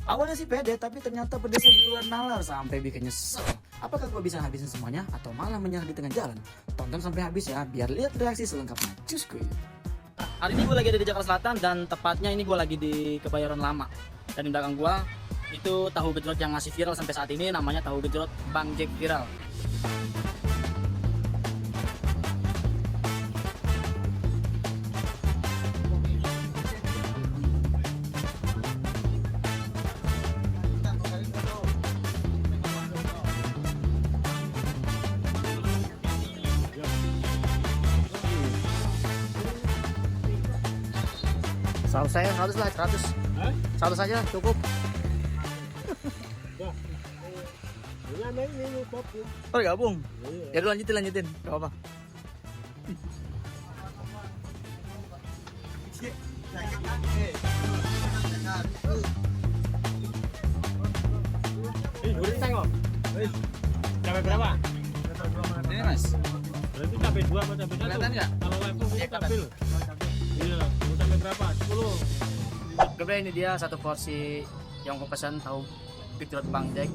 Awalnya sih pede, tapi ternyata pedasnya di luar nalar sampai bikin nyesel. Apakah gue bisa habisin semuanya atau malah menyerah di tengah jalan? Tonton sampai habis ya, biar lihat reaksi selengkapnya. Cus kuy. Hari ini gue lagi ada di Jakarta Selatan dan tepatnya ini gue lagi di Kebayoran Lama. Dan di belakang gue itu tahu gejrot yang masih viral sampai saat ini, namanya tahu gejrot Bang Jack Viral. Saus saya 100 lah, 100. 100 saja cukup. Oh gabung. Ya udah lanjutin. Gak apa-apa. Cabai berapa? Ini mas, Berarti cabai 2 apa cabai 1? kelihatan nggak? Kalau level Iya, stabil. Iya, mau cabai berapa? 10. Oke, ini dia satu porsi yang gue pesan tahu gejrot Bang Jack.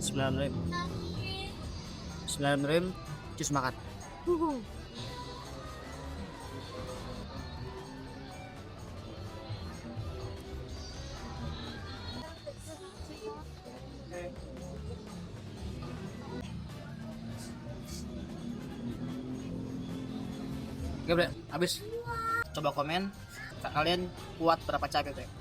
9 rim. 9 rim, cus makan. Oke, Bre, habis. Coba komen kalian kuat berapa cabai, Bre.